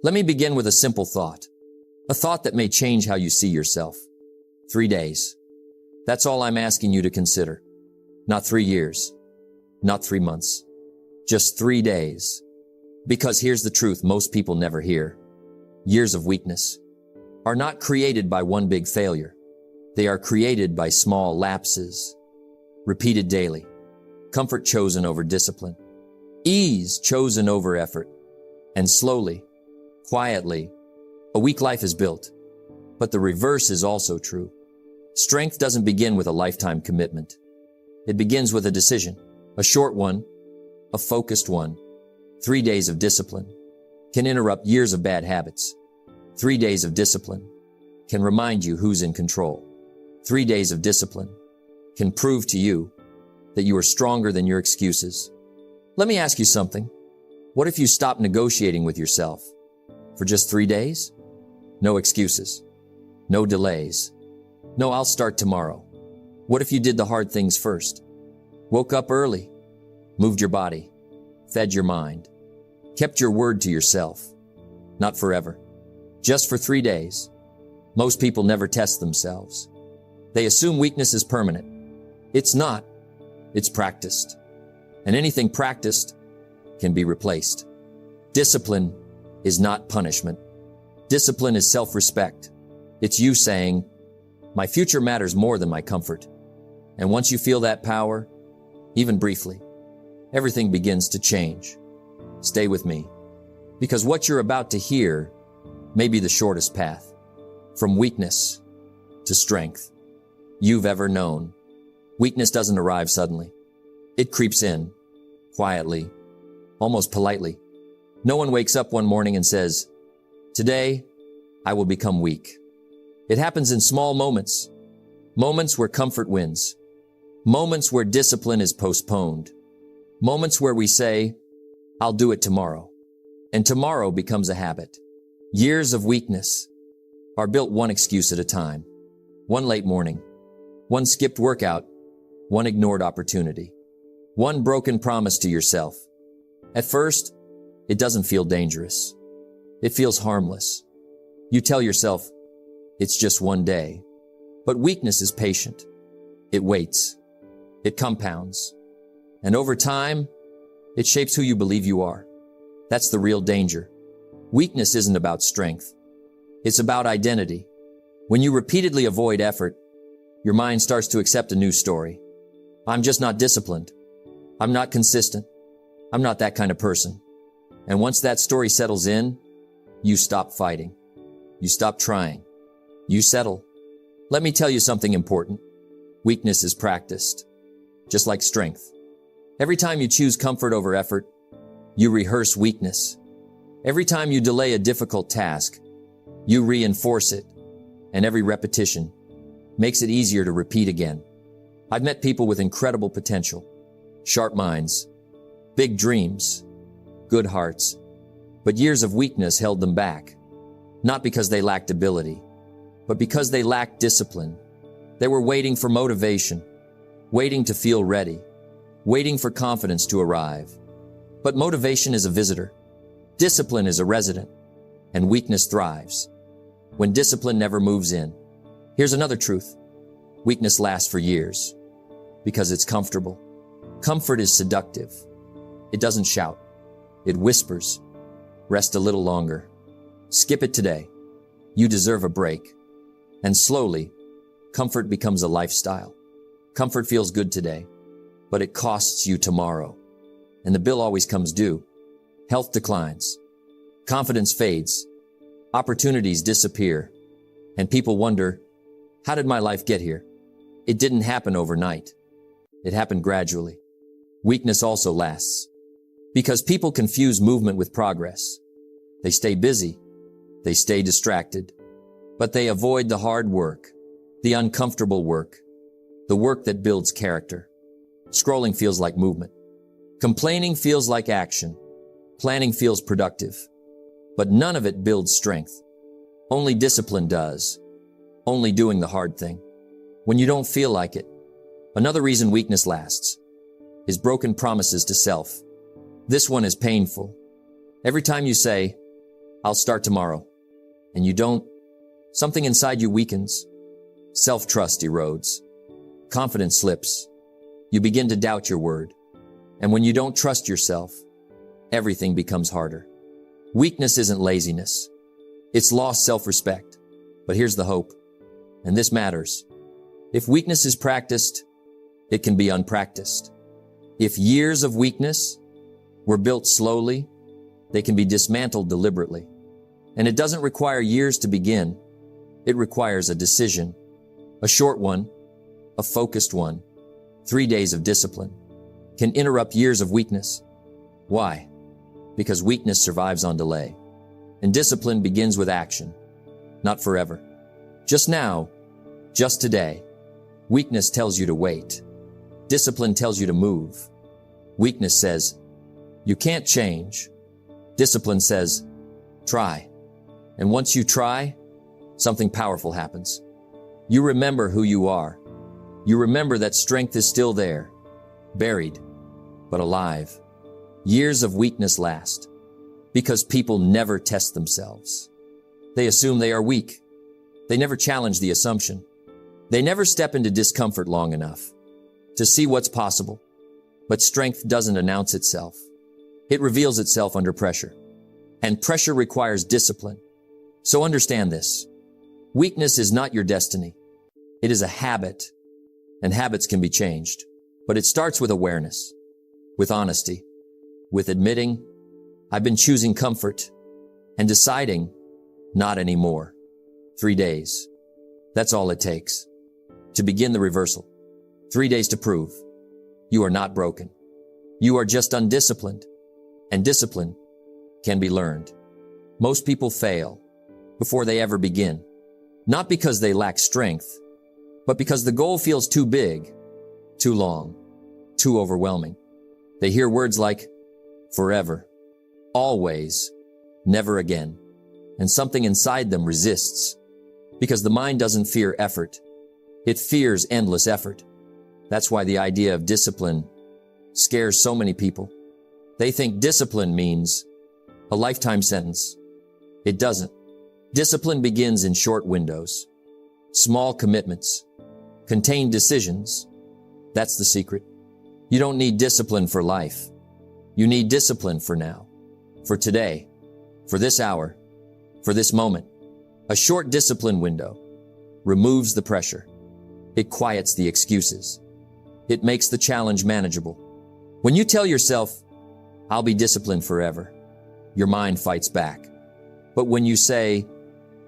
Let me begin with a simple thought. A thought that may change how you see yourself. 3 days. That's all I'm asking you to consider. Not 3 years. Not 3 months. Just 3 days. Because here's the truth most people never hear. Years of weakness are not created by one big failure. They are created by small lapses, repeated daily, comfort chosen over discipline, ease chosen over effort, and slowly, quietly, a weak life is built. But the reverse is also true. Strength doesn't begin with a lifetime commitment. It begins with a decision, a short one, a focused one. 3 days of discipline can interrupt years of bad habits. 3 days of discipline can remind you who's in control. 3 days of discipline can prove to you that you are stronger than your excuses. Let me ask you something. What if you stop negotiating with yourself for just 3 days? No excuses, no delays, no I'll start tomorrow. What if you did the hard things first? Woke up early, moved your body, fed your mind, kept your word to yourself. Not forever, just for 3 days. Most people never test themselves. They assume weakness is permanent. It's not. It's practiced. And anything practiced can be replaced. Discipline is not punishment. Discipline is self-respect. It's you saying, my future matters more than my comfort. And once you feel that power, even briefly, everything begins to change. Stay with me, because what you're about to hear may be the shortest path from weakness to strength you've ever known. Weakness doesn't arrive suddenly. It creeps in, quietly, almost politely. No one wakes up one morning and says, today, I will become weak. It happens in small moments, moments where comfort wins, moments where discipline is postponed, moments where we say, I'll do it tomorrow, and tomorrow becomes a habit. Years of weakness are built one excuse at a time, one late morning, one skipped workout, one ignored opportunity, one broken promise to yourself. At first, it doesn't feel dangerous. It feels harmless. You tell yourself, it's just one day. But weakness is patient. It waits. It compounds. And over time, it shapes who you believe you are. That's the real danger. Weakness isn't about strength. It's about identity. When you repeatedly avoid effort, your mind starts to accept a new story. I'm just not disciplined. I'm not consistent. I'm not that kind of person. And once that story settles in, you stop fighting. You stop trying. You settle. Let me tell you something important. Weakness is practiced, just like strength. Every time you choose comfort over effort, you rehearse weakness. Every time you delay a difficult task, you reinforce it. And every repetition makes it easier to repeat again. I've met people with incredible potential, sharp minds, big dreams, good hearts, but years of weakness held them back. Not because they lacked ability, but because they lacked discipline. They were waiting for motivation, waiting to feel ready, waiting for confidence to arrive. But motivation is a visitor. Discipline is a resident, and weakness thrives when discipline never moves in. Here's another truth. Weakness lasts for years because it's comfortable. Comfort is seductive. It doesn't shout. It whispers. Rest a little longer. Skip it today. You deserve a break. And slowly, comfort becomes a lifestyle. Comfort feels good today, but it costs you tomorrow. And the bill always comes due. Health declines. Confidence fades. Opportunities disappear. And people wonder, how did my life get here? It didn't happen overnight. It happened gradually. Weakness also lasts. Because people confuse movement with progress. They stay busy. They stay distracted. But they avoid the hard work, the uncomfortable work, the work that builds character. Scrolling feels like movement. Complaining feels like action. Planning feels productive. But none of it builds strength. Only discipline does. Only doing the hard thing when you don't feel like it. Another reason weakness lasts is broken promises to self. This one is painful Every time you say, I'll start tomorrow, and you don't, something inside you weakens. Self-trust erodes. Confidence slips. You begin to doubt your word. And when you don't trust yourself, everything becomes harder. Weakness isn't laziness. It's lost self-respect. But here's the hope. And this matters. If weakness is practiced, it can be unpracticed. If years of weakness were built slowly, they can be dismantled deliberately. And it doesn't require years to begin. It requires a decision, a short one, a focused one. 3 days of discipline can interrupt years of weakness. Why? Because weakness survives on delay. And discipline begins with action, not forever. Just now, just today. Weakness tells you to wait. Discipline tells you to move. Weakness says, you can't change. Discipline says, try. And once you try, something powerful happens. You remember who you are. You remember that strength is still there, buried, but alive. Years of weakness last because people never test themselves. They assume they are weak. They never challenge the assumption. They never step into discomfort long enough to see what's possible. But strength doesn't announce itself. It reveals itself under pressure. And pressure requires discipline. So understand this. Weakness is not your destiny. It is a habit, and habits can be changed. But it starts with awareness, with honesty, with admitting, I've been choosing comfort, and deciding, not anymore. 3 days. That's all it takes to begin the reversal. 3 days to prove you are not broken. You are just undisciplined, and discipline can be learned. Most people fail before they ever begin, not because they lack strength, but because the goal feels too big, too long, too overwhelming. They hear words like forever, always, never again, and something inside them resists because the mind doesn't fear effort. It fears endless effort. That's why the idea of discipline scares so many people. They think discipline means a lifetime sentence. It doesn't. Discipline begins in short windows, small commitments, contained decisions. That's the secret. You don't need discipline for life. You need discipline for now, for today, for this hour, for this moment. A short discipline window removes the pressure. It quiets the excuses. It makes the challenge manageable. When you tell yourself, I'll be disciplined forever, your mind fights back. But when you say,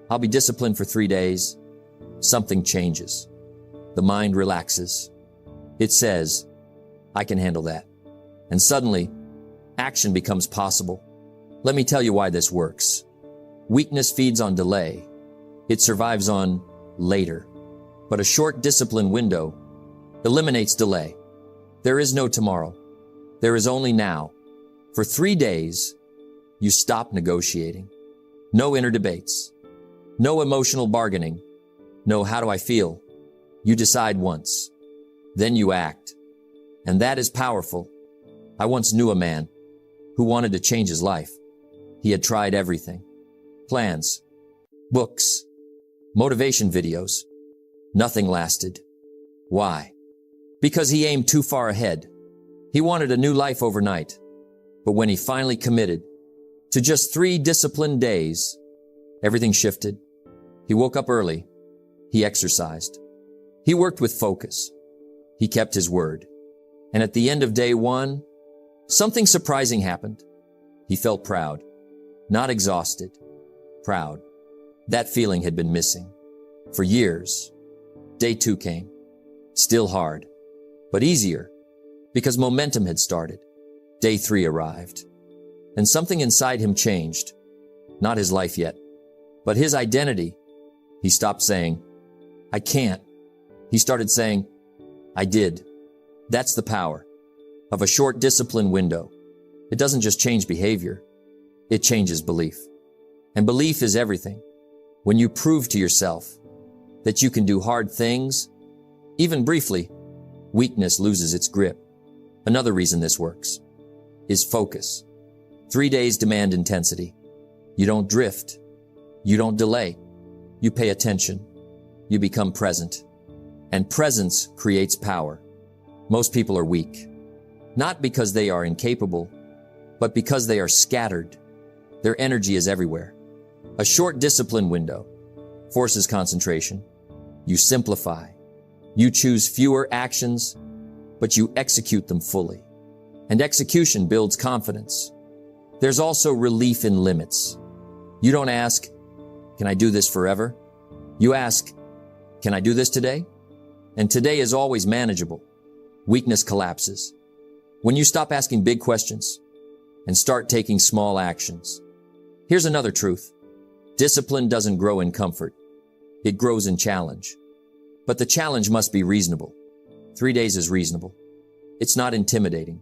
I'll be disciplined for 3 days, something changes. The mind relaxes. It says, I can handle that. And suddenly, action becomes possible. Let me tell you why this works. Weakness feeds on delay. It survives on later. But a short discipline window eliminates delay. There is no tomorrow. There is only now. For 3 days, you stop negotiating. No inner debates. No emotional bargaining. No how do I feel. You decide once. Then you act. And that is powerful. I once knew a man who wanted to change his life. He had tried everything. Plans, books, motivation videos. Nothing lasted. Why? Because he aimed too far ahead. He wanted a new life overnight. But when he finally committed to just 3 disciplined days, everything shifted. He woke up early. He exercised. He worked with focus. He kept his word. And at the end of day 1, something surprising happened. He felt proud, not exhausted, proud. That feeling had been missing for years. Day 2 came, still hard, but easier because momentum had started. Day 3 arrived, and something inside him changed. Not his life yet, but his identity. He stopped saying, I can't. He started saying, I did. That's the power of a short discipline window. It doesn't just change behavior. It changes belief. And belief is everything. When you prove to yourself that you can do hard things, even briefly, weakness loses its grip. Another reason this works is focus. 3 days demand intensity. You don't drift. You don't delay. You pay attention. You become present. And presence creates power. Most people are weak, not because they are incapable, but because they are scattered. Their energy is everywhere. A short discipline window forces concentration. You simplify. You choose fewer actions, but you execute them fully. And execution builds confidence. There's also relief in limits. You don't ask, can I do this forever? You ask, can I do this today? And today is always manageable. Weakness collapses. When you stop asking big questions and start taking small actions. Here's another truth. Discipline doesn't grow in comfort. It grows in challenge. But the challenge must be reasonable. 3 days is reasonable. It's not intimidating.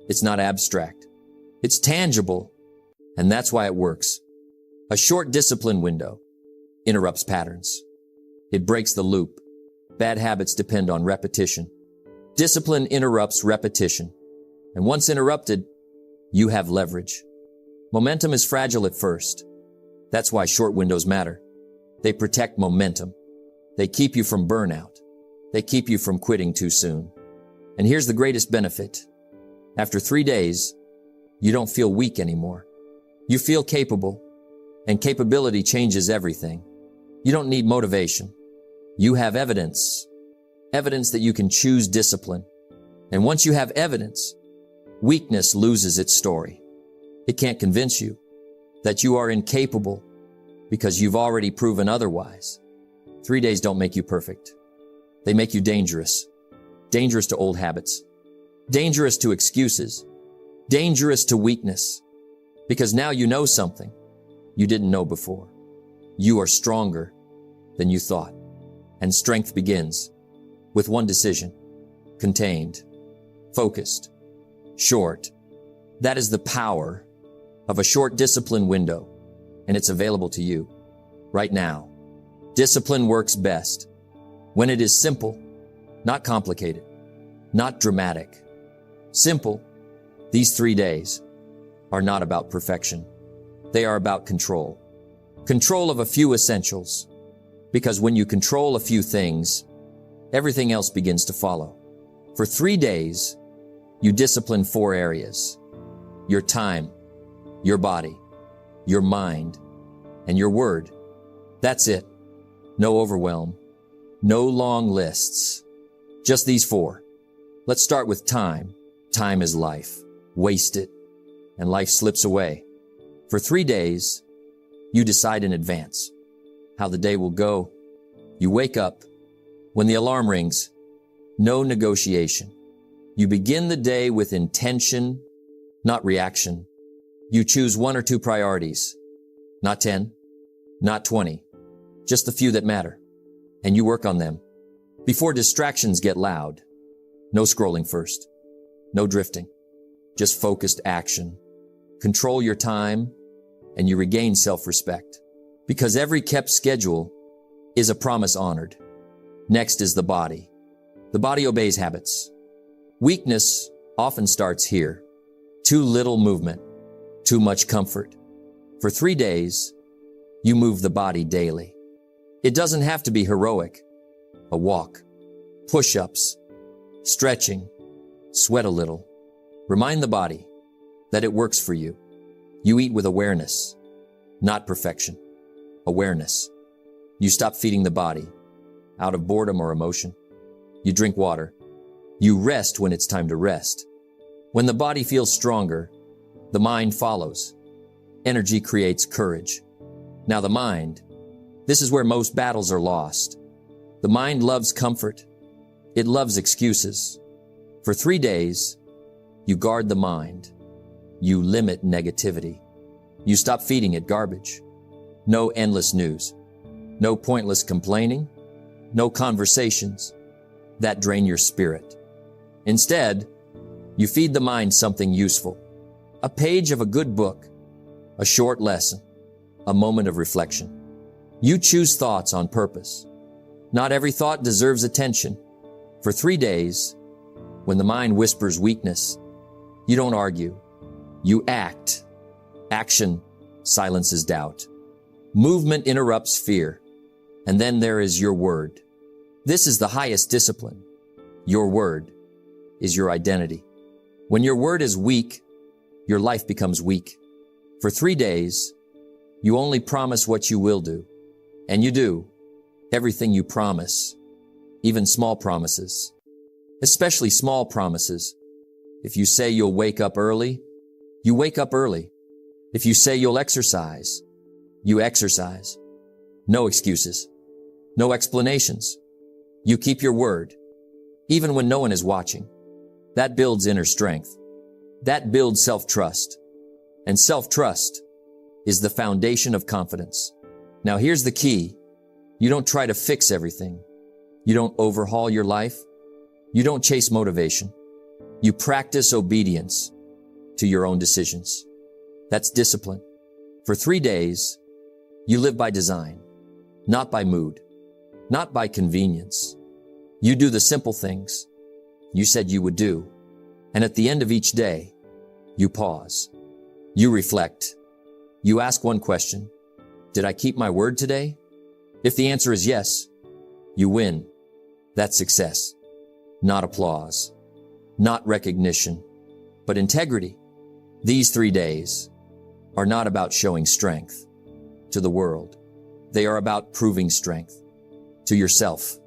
It's not abstract. It's tangible. And that's why it works. A short discipline window interrupts patterns. It breaks the loop. Bad habits depend on repetition. Discipline interrupts repetition. And once interrupted, you have leverage. Momentum is fragile at first. That's why short windows matter. They protect momentum. They keep you from burnout. They keep you from quitting too soon. And here's the greatest benefit. After 3 days, you don't feel weak anymore. You feel capable, and capability changes everything. You don't need motivation. You have evidence. Evidence that you can choose discipline. And once you have evidence, weakness loses its story. It can't convince you that you are incapable because you've already proven otherwise. 3 days don't make you perfect. They make you dangerous. Dangerous to old habits. Dangerous to excuses. Dangerous to weakness. Because now you know something you didn't know before. You are stronger than you thought. And strength begins with one decision. Contained. Focused. Short. That is the power of a short discipline window, and it's available to you right now. Discipline works best when it is simple, not complicated, not dramatic. Simple. These 3 days are not about perfection. They are about control. Control of a few essentials. Because when you control a few things, everything else begins to follow. For 3 days, you discipline 4 areas. Your time, your body, your mind, and your word. That's it. No overwhelm. No long lists. Just these 4. Let's start with time. Time is life. Waste it, and life slips away. For 3 days, you decide in advance how the day will go. You wake up. When the alarm rings, no negotiation. You begin the day with intention, not reaction. You choose 1 or 2 priorities, not 10, not 20, just the few that matter. And you work on them before distractions get loud. No scrolling first, no drifting, just focused action. Control your time and you regain self-respect because every kept schedule is a promise honored. Next is the body. The body obeys habits. Weakness often starts here. Too little movement, too much comfort. For 3 days, you move the body daily. It doesn't have to be heroic. A walk, push-ups, stretching, sweat a little. Remind the body that it works for you. You eat with awareness, not perfection. Awareness. You stop feeding the body out of boredom or emotion. You drink water. You rest when it's time to rest. When the body feels stronger, the mind follows. Energy creates courage. Now the mind, this is where most battles are lost. The mind loves comfort. It loves excuses. For 3 days, you guard the mind. You limit negativity. You stop feeding it garbage. No endless news. No pointless complaining. No conversations that drain your spirit. Instead, you feed the mind something useful. A page of a good book, a short lesson, a moment of reflection. You choose thoughts on purpose. Not every thought deserves attention. For 3 days, when the mind whispers weakness, you don't argue. You act. Action silences doubt. Movement interrupts fear. And then there is your word. This is the highest discipline. Your word is your identity. When your word is weak, your life becomes weak. For 3 days, you only promise what you will do. And you do everything you promise, even small promises, especially small promises. If you say you'll wake up early, you wake up early. If you say you'll exercise, you exercise. No excuses, no explanations. You keep your word, even when no one is watching. That builds inner strength. That builds self-trust. And self-trust is the foundation of confidence. Now here's the key. You don't try to fix everything. You don't overhaul your life. You don't chase motivation. You practice obedience to your own decisions. That's discipline. For 3 days, you live by design, not by mood, not by convenience. You do the simple things you said you would do. And at the end of each day, you pause. You reflect. You ask one question. Did I keep my word today? If the answer is yes, you win. That's success. Not applause, not recognition, but integrity. These 3 days are not about showing strength to the world. They are about proving strength to yourself.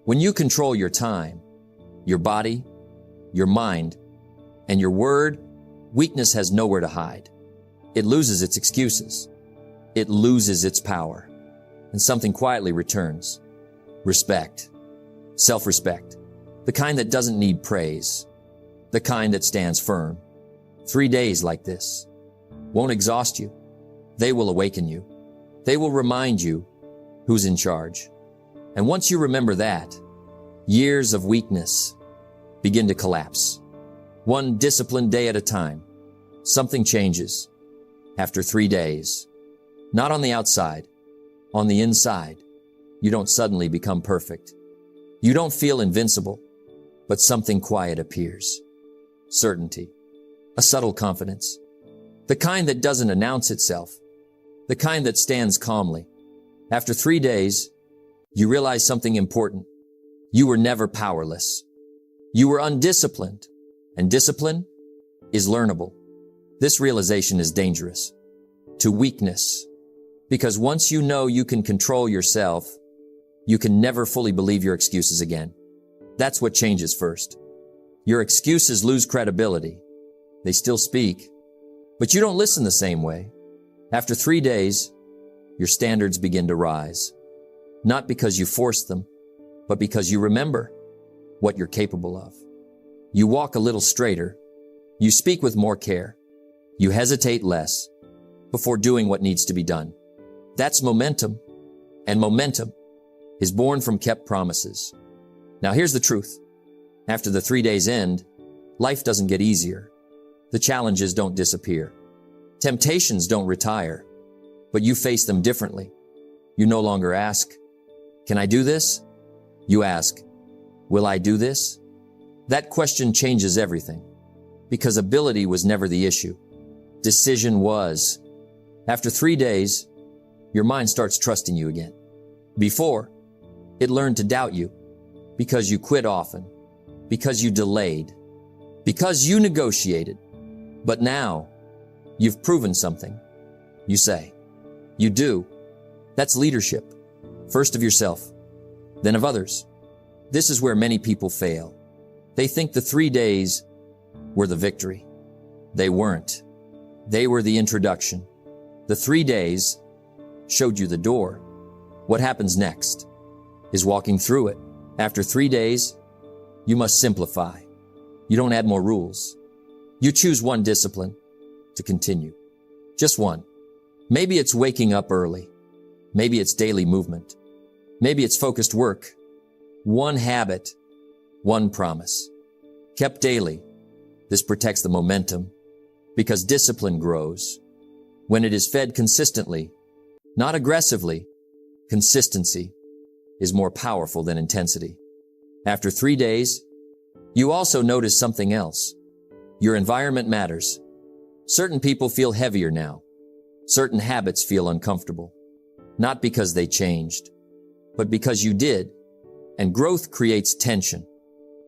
When you control your time, your body, your mind, and your word, weakness has nowhere to hide. It loses its excuses. It loses its power. And something quietly returns. Respect. Self-respect. The kind that doesn't need praise. The kind that stands firm. 3 days like this won't exhaust you. They will awaken you. They will remind you who's in charge. And once you remember that, years of weakness begin to collapse. One disciplined day at a time. Something changes after 3 days. Not on the outside, on the inside. You don't suddenly become perfect. You don't feel invincible, but something quiet appears. Certainty. A subtle confidence. The kind that doesn't announce itself. The kind that stands calmly. After 3 days, you realize something important. You were never powerless. You were undisciplined, and discipline is learnable. This realization is dangerous to weakness, because once you know you can control yourself, you can never fully believe your excuses again. That's what changes first. Your excuses lose credibility. They still speak, but you don't listen the same way. After 3 days, your standards begin to rise, not because you forced them, but because you remember what you're capable of. You walk a little straighter. You speak with more care. You hesitate less before doing what needs to be done. That's momentum, and momentum is born from kept promises. Now here's the truth. After the 3 days end, life doesn't get easier. The challenges don't disappear. Temptations don't retire, but you face them differently. You no longer ask, can I do this? You ask, will I do this? That question changes everything, because ability was never the issue. Decision was. After 3 days, your mind starts trusting you again. Before, it learned to doubt you because you quit often, because you delayed, because you negotiated. But now, you've proven something. You say, you do. That's leadership. First of yourself, then of others. This is where many people fail. They think the 3 days were the victory. They weren't. They were the introduction. The 3 days showed you the door. What happens next is walking through it. After 3 days, you must simplify. You don't add more rules. You choose one discipline to continue. Just one. Maybe it's waking up early. Maybe it's daily movement. Maybe it's focused work. One habit, one promise. Kept daily. This protects the momentum because discipline grows when it is fed consistently, not aggressively. Consistency is more powerful than intensity. After 3 days, you also notice something else. Your environment matters. Certain people feel heavier now. Certain habits feel uncomfortable, not because they changed, but because you did. And growth creates tension.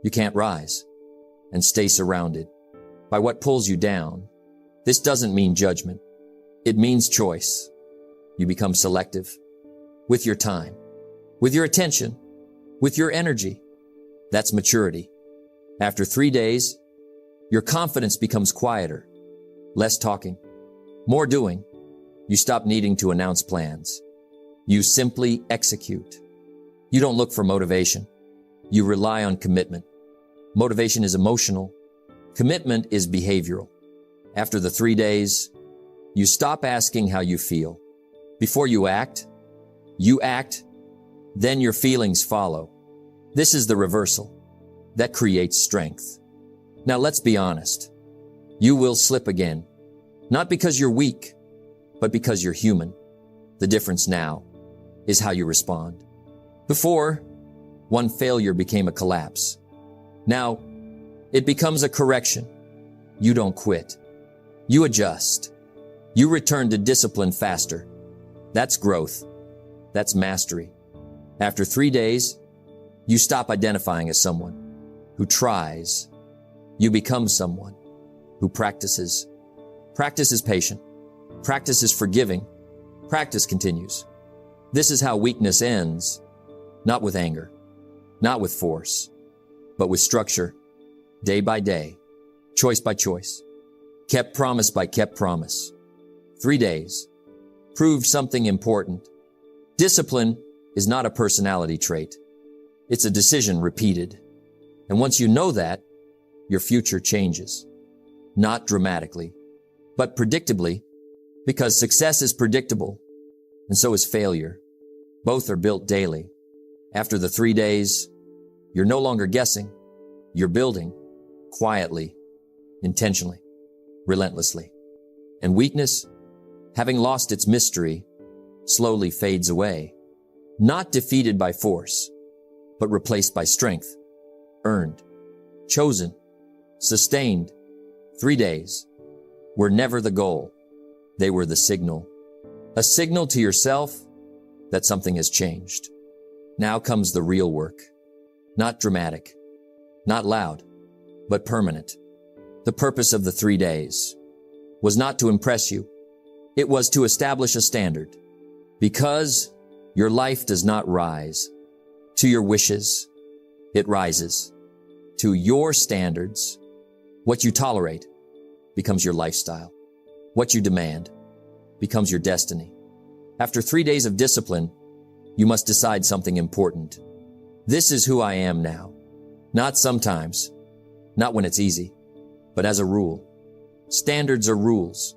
You can't rise and stay surrounded by what pulls you down. This doesn't mean judgment. It means choice. You become selective with your time, with your attention, with your energy. That's maturity. After 3 days, your confidence becomes quieter, less talking, more doing. You stop needing to announce plans. You simply execute. You don't look for motivation. You rely on commitment. Motivation is emotional. Commitment is behavioral. After the 3 days, you stop asking how you feel. Before you act, then your feelings follow. This is the reversal that creates strength. Now let's be honest. You will slip again, not because you're weak, but because you're human. The difference now is how you respond. Before, one failure became a collapse. Now, it becomes a correction. You don't quit. You adjust. You return to discipline faster. That's growth. That's mastery. After 3 days, you stop identifying as someone who tries. You become someone who practices. Practice is patient. Practice is forgiving. Practice continues. This is how weakness ends, not with anger, not with force, but with structure, day by day, choice by choice, kept promise by kept promise. 3 days proved something important. Discipline is not a personality trait. It's a decision repeated. And once you know that, your future changes. Not dramatically, but predictably, because success is predictable, and so is failure. Both are built daily. After the 3 days, you're no longer guessing. You're building quietly, intentionally, relentlessly. And weakness, having lost its mystery, slowly fades away, not defeated by force, but replaced by strength, earned, chosen, sustained. 3 days were never the goal. They were the signal, a signal to yourself that something has changed. Now comes the real work, not dramatic, not loud, but permanent. The purpose of the 3 days was not to impress you. It was to establish a standard, because your life does not rise to your wishes. It rises to your standards. What you tolerate becomes your lifestyle. What you demand becomes your destiny. After 3 days of discipline, you must decide something important. This is who I am now. Not sometimes, not when it's easy, but as a rule. Standards are rules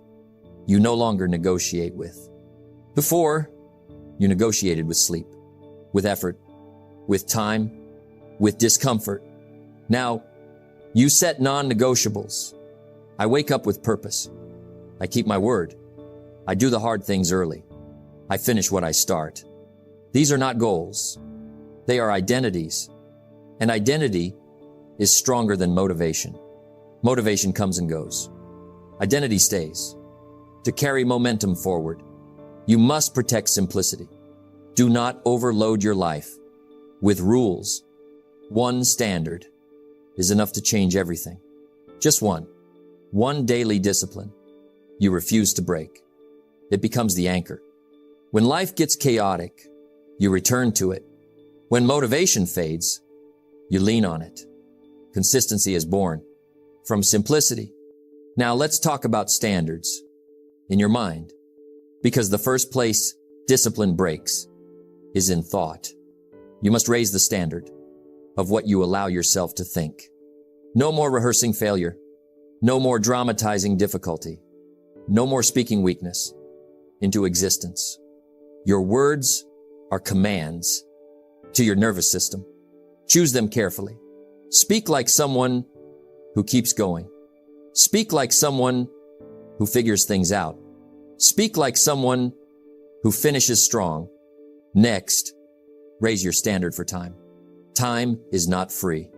you no longer negotiate with. Before, you negotiated with sleep, with effort, with time, with discomfort. Now, you set non-negotiables. I wake up with purpose. I keep my word. I do the hard things early. I finish what I start. These are not goals. They are identities. And identity is stronger than motivation. Motivation comes and goes. Identity stays. To carry momentum forward, you must protect simplicity. Do not overload your life with rules. One standard is enough to change everything. Just one. One daily discipline you refuse to break. It becomes the anchor. When life gets chaotic, you return to it. When motivation fades, you lean on it. Consistency is born from simplicity. Now let's talk about standards in your mind, because the first place discipline breaks is in thought. You must raise the standard of what you allow yourself to think. No more rehearsing failure. No more dramatizing difficulty. No more speaking weakness into existence. Your words are commands to your nervous system. Choose them carefully. Speak like someone who keeps going. Speak like someone who figures things out. Speak like someone who finishes strong. Next, raise your standard for time. Time is not free.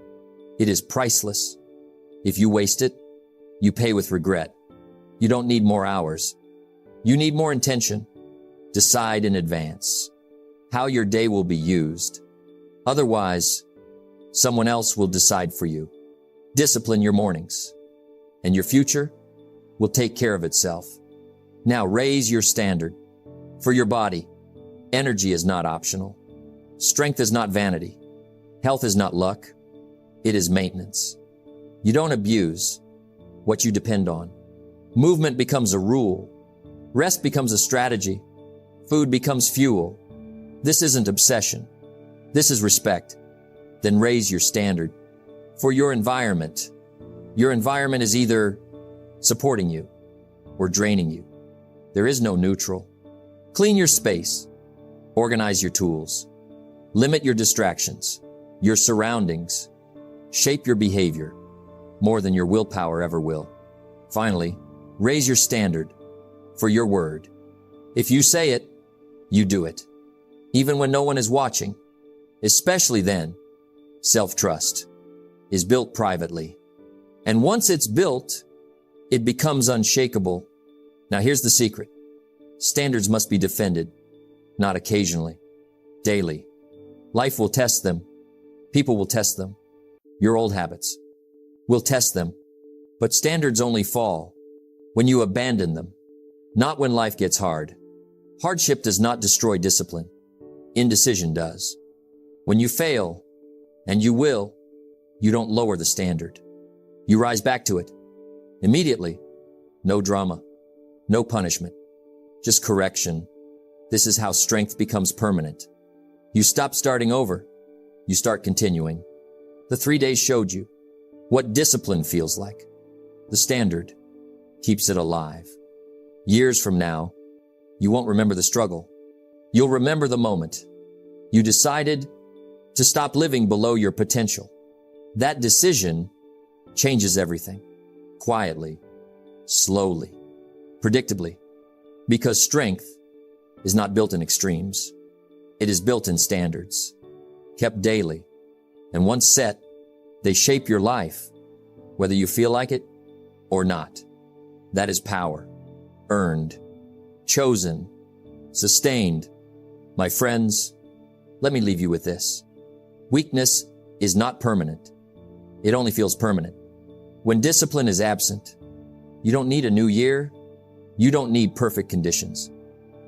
It is priceless. If you waste it, you pay with regret. You don't need more hours. You need more intention. Decide in advance how your day will be used. Otherwise, someone else will decide for you. Discipline your mornings, and your future will take care of itself. Now raise your standard. For your body, energy is not optional. Strength is not vanity. Health is not luck. It is maintenance. You don't abuse what you depend on. Movement becomes a rule. Rest becomes a strategy. Food becomes fuel. This isn't obsession. This is respect. Then raise your standard. For your environment is either supporting you or draining you. There is no neutral. Clean your space. Organize your tools. Limit your distractions, your surroundings. Shape your behavior more than your willpower ever will. Finally, raise your standard for your word. If you say it, you do it. Even when no one is watching, especially then, self-trust is built privately. And once it's built, it becomes unshakable. Now here's the secret. Standards must be defended, not occasionally, daily. Life will test them. People will test them. Your old habits will test them. But standards only fall when you abandon them, not when life gets hard. Hardship does not destroy discipline. Indecision does. When you fail, and you will, you don't lower the standard. You rise back to it. Immediately. No drama. No punishment. Just correction. This is how strength becomes permanent. You stop starting over. You start continuing. The 3 days showed you what discipline feels like. The standard keeps it alive. Years from now, you won't remember the struggle. You'll remember the moment you decided to stop living below your potential. That decision changes everything. Quietly, slowly, predictably. Because strength is not built in extremes. It is built in standards, kept daily. And once set, they shape your life, whether you feel like it or not. That is power, earned, chosen, sustained. My friends, let me leave you with this. Weakness is not permanent. It only feels permanent. When discipline is absent, you don't need a new year. You don't need perfect conditions.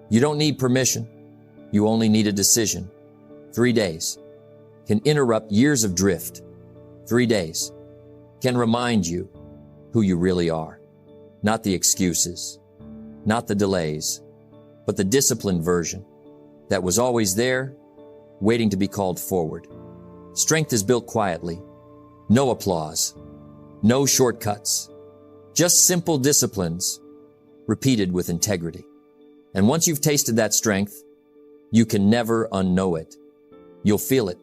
You don't need permission. You only need a decision. 3 days can interrupt years of drift. 3 days can remind you who you really are. Not the excuses, not the delays, but the disciplined version that was always there, waiting to be called forward. Strength is built quietly. No applause, no shortcuts, just simple disciplines repeated with integrity. And once you've tasted that strength, you can never unknow it. You'll feel it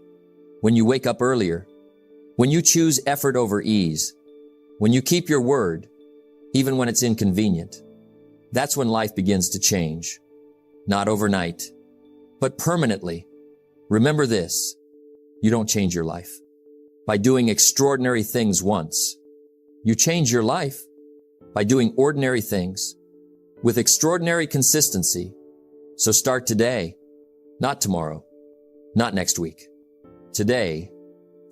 when you wake up earlier, when you choose effort over ease, when you keep your word, even when it's inconvenient. That's when life begins to change. Not overnight, but permanently. Remember this, you don't change your life by doing extraordinary things once. You change your life by doing ordinary things with extraordinary consistency. So start today, not tomorrow, not next week. Today,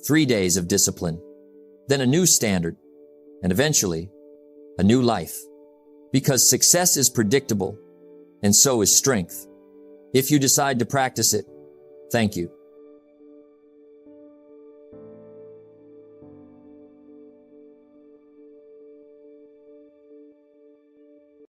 3 days of discipline, then a new standard, and eventually a new life. Because success is predictable, and so is strength. If you decide to practice it, thank you.